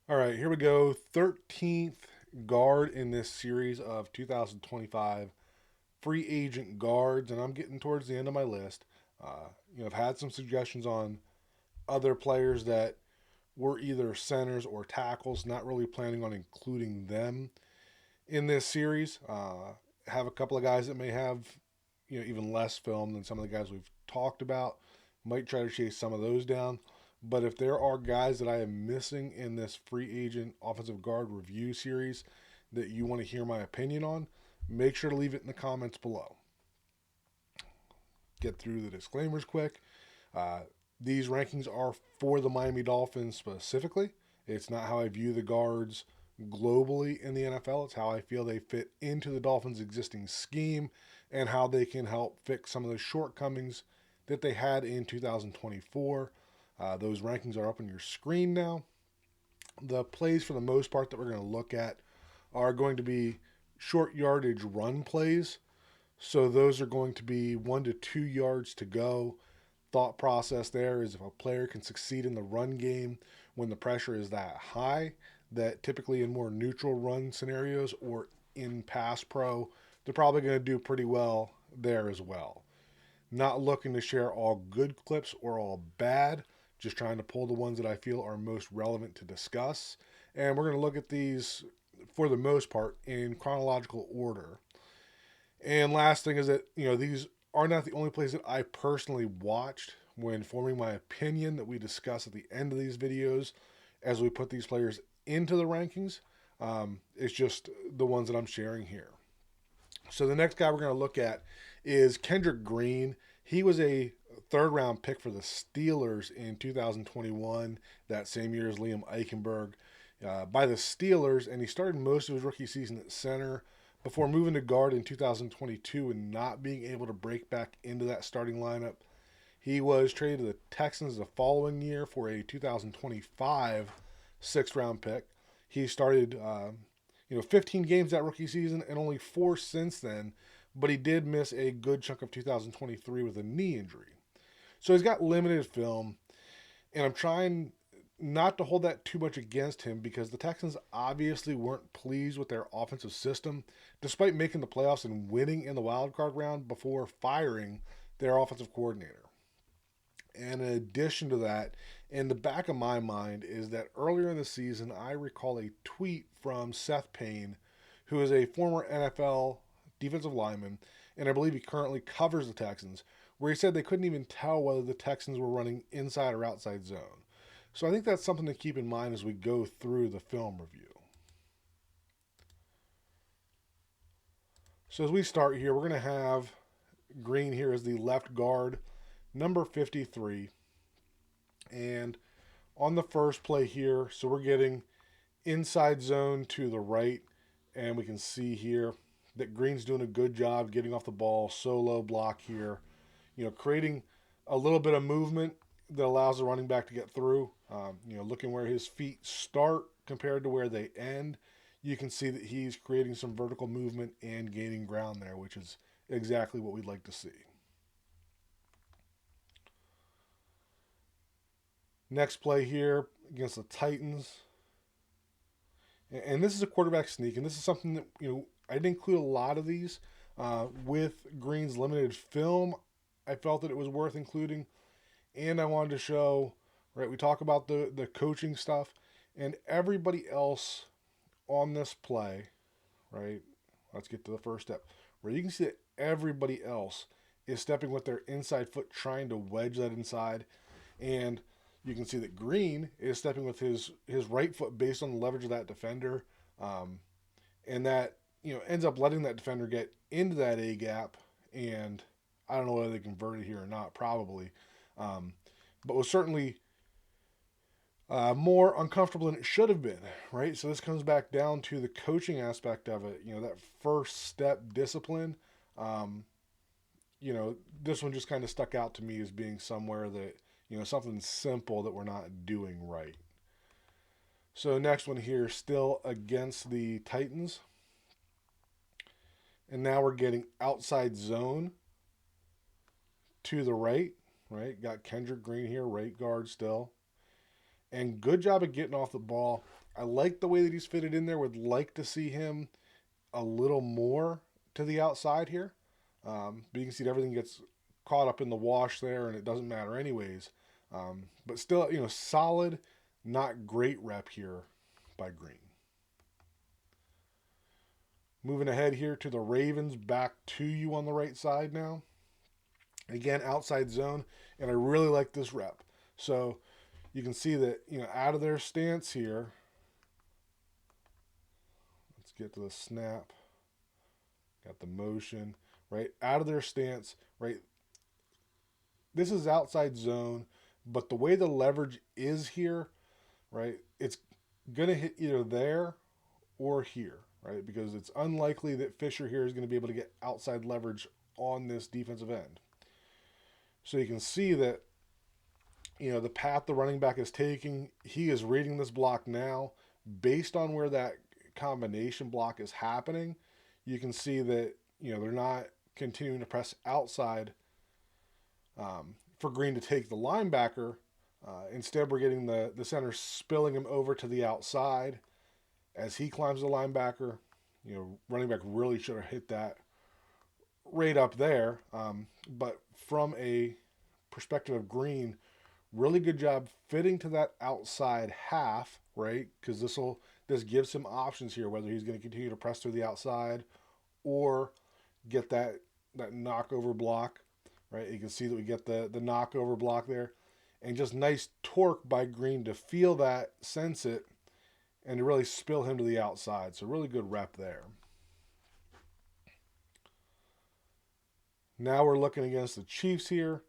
All right, here we go. 13th guard in this series of 2025 free agent guards, and I'm getting towards the end of my list. I've had some suggestions on other players that were either centers or tackles, not really planning on including them in this series. Have a couple of guys that may have, even less film than some of the guys we've talked about. Might try to chase some of those down. But if there are guys that I am missing in this free agent offensive guard review series that you want to hear my opinion on, make sure to leave it in the comments below. Get through the disclaimers quick. Uh, these rankings are for the Miami Dolphins specifically. It's not how I view the guards globally in the NFL. It's how I feel they fit into the Dolphins' existing scheme and how they can help fix some of the shortcomings that they had in 2024. Those rankings are up on your screen now. The plays, for the most part, that we're going to look at are going to be short yardage run plays. So those are going to be 1 to 2 yards to go. Thought process there is if a player can succeed in the run game when the pressure is that high, that typically in more neutral run scenarios or in pass pro, they're probably going to do pretty well there as well. Not looking to share all good clips or all bad, just trying to pull the ones that I feel are most relevant to discuss. And we're going to look at these for the most part in chronological order. And last thing is that, these are not the only plays that I personally watched when forming my opinion that we discuss at the end of these videos as we put these players into the rankings. It's just the ones that I'm sharing here. So the next guy we're going to look at is Kendrick Green. He was a third round pick for the Steelers in 2021, that same year as Liam Eichenberg, by the Steelers, and he started most of his rookie season at center before moving to guard in 2022 and not being able to break back into that starting lineup. He was traded to the Texans the following year for a 2025 sixth round pick. He started 15 games that rookie season and only 4 since then, but he did miss a good chunk of 2023 with a knee injury. So he's got limited film, and I'm trying not to hold that too much against him because the Texans obviously weren't pleased with their offensive system, despite making the playoffs and winning in the wild card round before firing their offensive coordinator. And in addition to that, in the back of my mind is that earlier in the season, I recall a tweet from Seth Payne, who is a former NFL defensive lineman, and I believe he currently covers the Texans, where he said they couldn't even tell whether the Texans were running inside or outside zone. So I think that's something to keep in mind as we go through the film review. So as we start here, we're going to have Green here as the left guard, number 53. And on the first play here, so we're getting inside zone to the right, and we can see here that Green's doing a good job getting off the ball, solo block here, creating a little bit of movement that allows the running back to get through. Looking where his feet start compared to where they end, you can see that he's creating some vertical movement and gaining ground there, which is exactly what we'd like to see. Next play here against the Titans. And this is a quarterback sneak, and this is something that, I didn't include a lot of these. With Green's limited film, I felt that it was worth including, and I wanted to show, right, we talk about the coaching stuff, and everybody else on this play, right, let's get to the first step, where you can see that everybody else is stepping with their inside foot trying to wedge that inside, and you can see that Green is stepping with his right foot based on the leverage of that defender, um, and that ends up letting that defender get into that A gap. And I don't know whether they converted here or not, probably, um, but was certainly more uncomfortable than it should have been, right? So this comes back down to the coaching aspect of it. That first step discipline. Um, this one just kind of stuck out to me as being somewhere that something simple that we're not doing right. So next one here, still against the Titans, and now we're getting outside zone to the right. Right, got Kendrick Green here, right guard still, and good job of getting off the ball I like the way that he's fitted in there. Would like to see him a little more to the outside here. But you can see that everything gets caught up in the wash there, and it doesn't matter anyways. But still, solid, not great rep here by Green. Moving ahead here to the Ravens, back to you on the right side now. Again, outside zone, and I really like this rep. So you can see that, out of their stance here. Let's get to the snap. Got the motion, right? Out of their stance, right? This is outside zone, but the way the leverage is here, right? It's going to hit either there or here, right? Because it's unlikely that Fisher here is going to be able to get outside leverage on this defensive end. So you can see that, the path the running back is taking, he is reading this block now. Based on where that combination block is happening, you can see that, they're not continuing to press outside for Green to take the linebacker. Instead, we're getting the center spilling him over to the outside as he climbs the linebacker. Running back really should have hit that right up there. But from a perspective of Green, really good job fitting to that outside half, right? Because this gives him options here, whether he's going to continue to press through the outside or get that knockover block, right? You can see that we get the knockover block there. And just nice torque by Green to feel that, sense it, and to really spill him to the outside. So really good rep there. Now we're looking against the Chiefs here.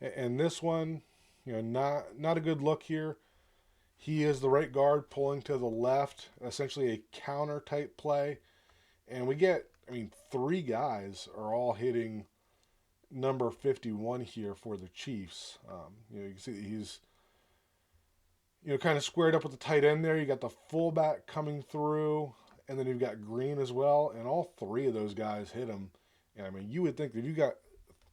And this one, not a good look here. He is the right guard pulling to the left, essentially a counter type play. And we get, three guys are all hitting number 51 here for the Chiefs. You can see that he's, kind of squared up with the tight end there. You got the fullback coming through, and then you've got Green as well. And all three of those guys hit him. And you would think that if you got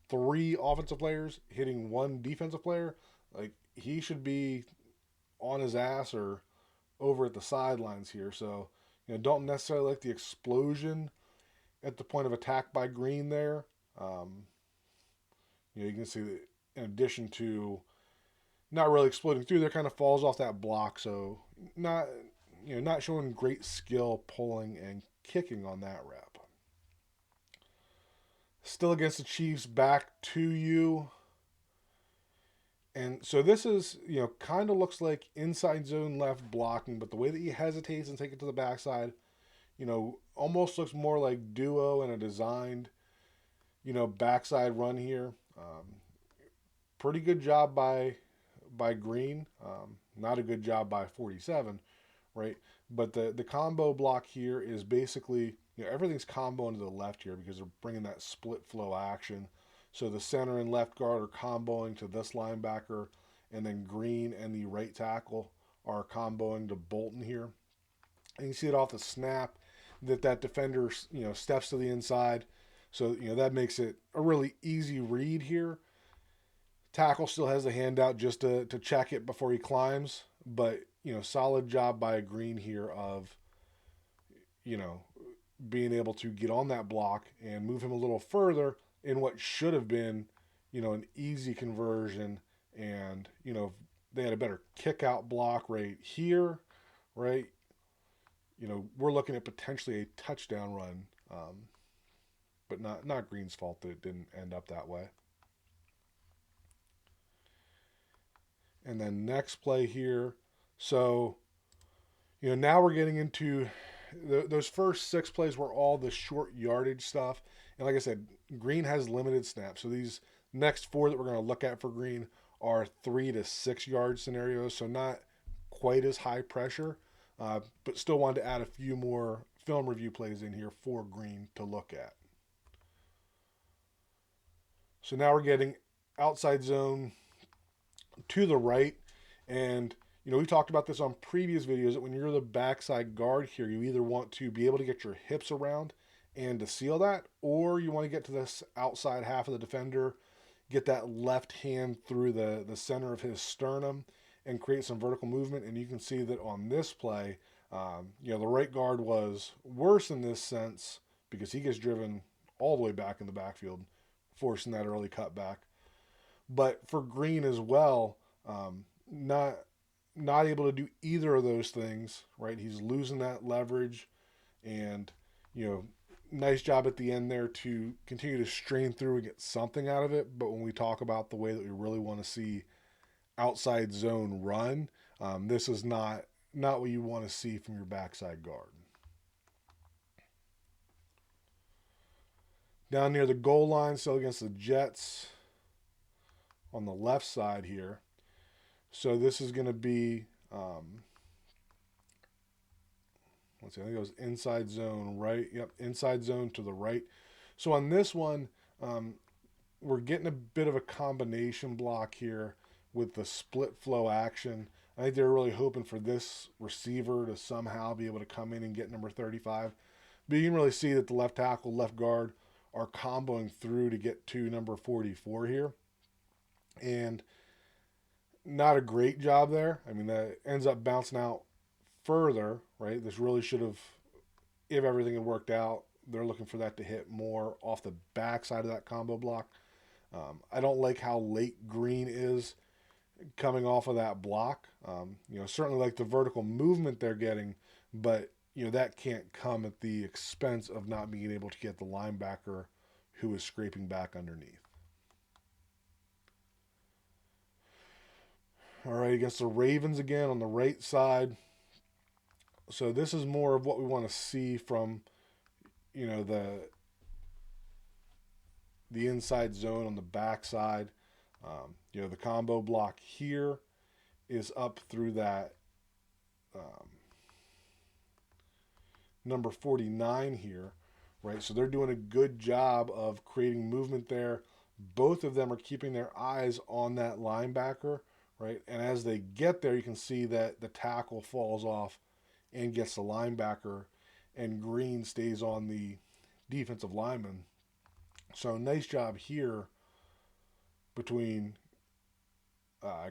three offensive players hitting one defensive player, like he should be on his ass or over at the sidelines here. So, don't necessarily like the explosion at the point of attack by Green there. You can see that in addition to not really exploding through there, kind of falls off that block. So not showing great skill pulling and kicking on that rep. Still against the Chiefs, back to you. And so this is, kind of looks like inside zone left blocking, but the way that he hesitates and takes it to the backside, almost looks more like duo and a designed, backside run here. Pretty good job by Green. Not a good job by 47, right? But the combo block here is basically, everything's combo into the left here because they're bringing that split flow action. So the center and left guard are comboing to this linebacker, and then Green and the right tackle are comboing to Bolton here. And you see it off the snap that defender, steps to the inside. So, that makes it a really easy read here. Tackle still has the hand out just to check it before he climbs. But, solid job by Green here of, being able to get on that block and move him a little further in what should have been, an easy conversion. And, they had a better kick out block right here, right? We're looking at potentially a touchdown run, but not Green's fault that it didn't end up that way. And then next play here. So, now we're getting into those first 6 plays were all the short yardage stuff. And like I said, Green has limited snaps. So these next 4 that we're going to look at for Green are 3 to 6 yard scenarios. So not quite as high pressure, but still wanted to add a few more film review plays in here for Green to look at. So now we're getting outside zone to the right. And, we talked about this on previous videos that when you're the backside guard here, you either want to be able to get your hips around and to seal that, or you want to get to this outside half of the defender, get that left hand through the center of his sternum and create some vertical movement. And you can see that on this play, The right guard was worse in this sense because he gets driven all the way back in the backfield, forcing that early cutback. But for Green as well, not able to do either of those things. Right, he's losing that leverage, and you know, nice job at the end there to continue to strain through and get something out of it. But when we talk about the way that we really want to see outside zone run, this is not what you want to see from your backside guard. Down near the goal line, still against the Jets on the left side here. So this is going to be, let's see, I think it was inside zone right. Yep, inside zone to the right. So on this one, we're getting a bit of a combination block here with the split flow action. I think they're really hoping for this receiver to somehow be able to come in and get number 35. But you can really see that the left tackle, left guard are comboing through to get to number 44 here. And not a great job there. I mean, that ends up bouncing out further, right? This really should have, if everything had worked out, they're looking for that to hit more off the backside of that combo block. I don't like how late Green is coming off of that block. Certainly like the vertical movement they're getting, but that can't come at the expense of not being able to get the linebacker who is scraping back underneath. All right, against the Ravens again on the right side. So this is more of what we want to see from, the inside zone on the backside. The combo block here is up through that number 49 here, right? So they're doing a good job of creating movement there. Both of them are keeping their eyes on that linebacker, right? And as they get there, you can see that the tackle falls off and gets the linebacker, and Green stays on the defensive lineman. So nice job here between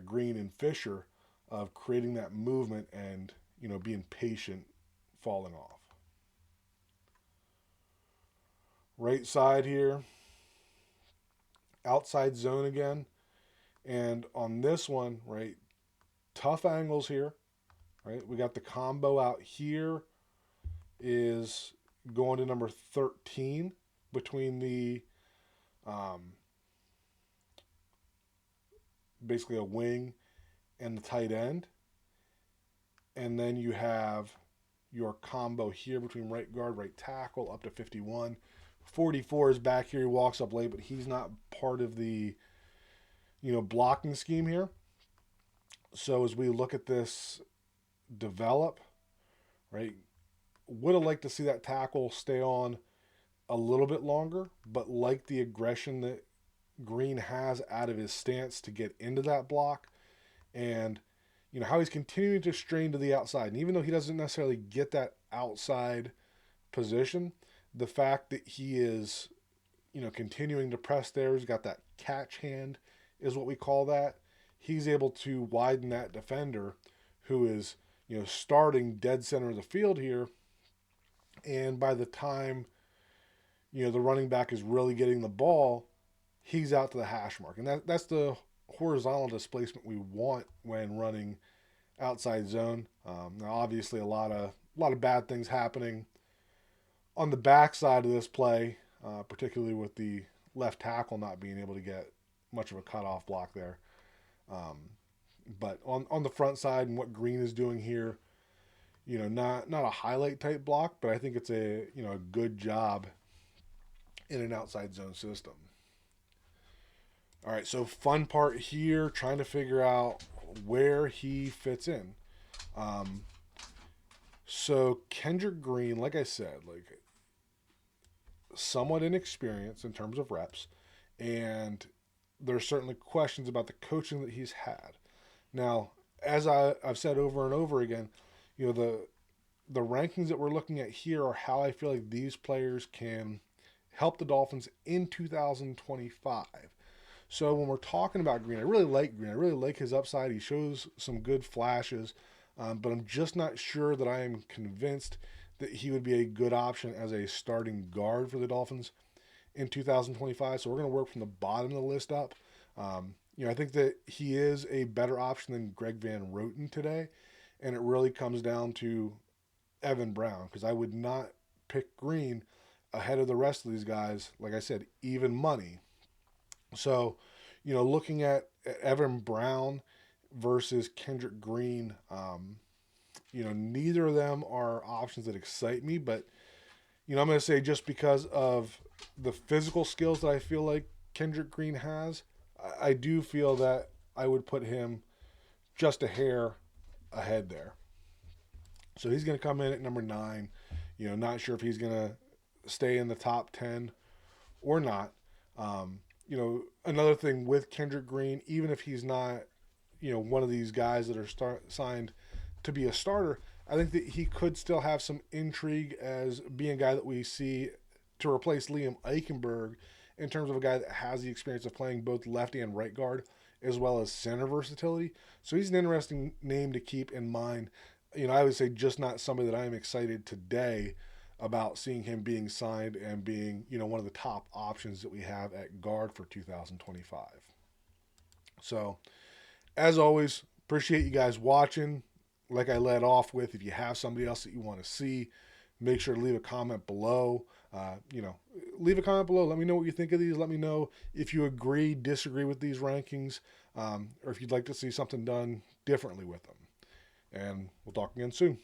Green and Fisher of creating that movement and being patient falling off. Right side here, outside zone again, and on this one, right, tough angles here, right? We got the combo out here is going to number 13 between the basically a wing and the tight end. And then you have your combo here between right guard, right tackle up to 51. 44 is back here. He walks up late, but he's not part of the blocking scheme here. So as we look at this develop, right, would have liked to see that tackle stay on a little bit longer, but like the aggression that Green has out of his stance to get into that block, and how he's continuing to strain to the outside. And even though he doesn't necessarily get that outside position, the fact that he is continuing to press there, he's got that catch hand is what we call that. He's able to widen that defender who is starting dead center of the field here, and by the time the running back is really getting the ball, he's out to the hash mark. And that's the horizontal displacement we want when running outside zone. Now obviously a lot of bad things happening on the backside of this play, particularly with the left tackle not being able to get much of a cutoff block there. But on the front side and what Green is doing here, not a highlight type block, but I think it's a good job in an outside zone system. All right, so fun part here, trying to figure out where he fits in. So Kendrick Green, like I said, somewhat inexperienced in terms of reps, and there's certainly questions about the coaching that he's had. Now, as I've said over and over again, the rankings that we're looking at here are how I feel like these players can help the Dolphins in 2025. So when we're talking about Green, I really like Green. I really like his upside. He shows some good flashes. but I'm just not sure that I am convinced that he would be a good option as a starting guard for the Dolphins in 2025. So we're going to work from the bottom of the list up. I think that he is a better option than Greg Van Roten today, and it really comes down to Evan Brown, because I would not pick Green ahead of the rest of these guys. Like I said, even money. So, looking at Evan Brown versus Kendrick Green, neither of them are options that excite me, but I'm going to say just because of the physical skills that I feel like Kendrick Green has, I do feel that I would put him just a hair ahead there. So he's going to come in at number 9. Not sure if he's going to stay in the top 10 or not. Another thing with Kendrick Green, even if he's not, one of these guys that are signed to be a starter, I think that he could still have some intrigue as being a guy that we see to replace Liam Eichenberg in terms of a guy that has the experience of playing both left and right guard as well as center versatility. So he's an interesting name to keep in mind. I would say just not somebody that I'm excited today about seeing him being signed and being, one of the top options that we have at guard for 2025. So, as always, appreciate you guys watching. Like I led off with, if you have somebody else that you want to see, make sure to leave a comment below. Leave a comment below. Let me know what you think of these. Let me know if you agree, disagree with these rankings, or if you'd like to see something done differently with them. And we'll talk again soon.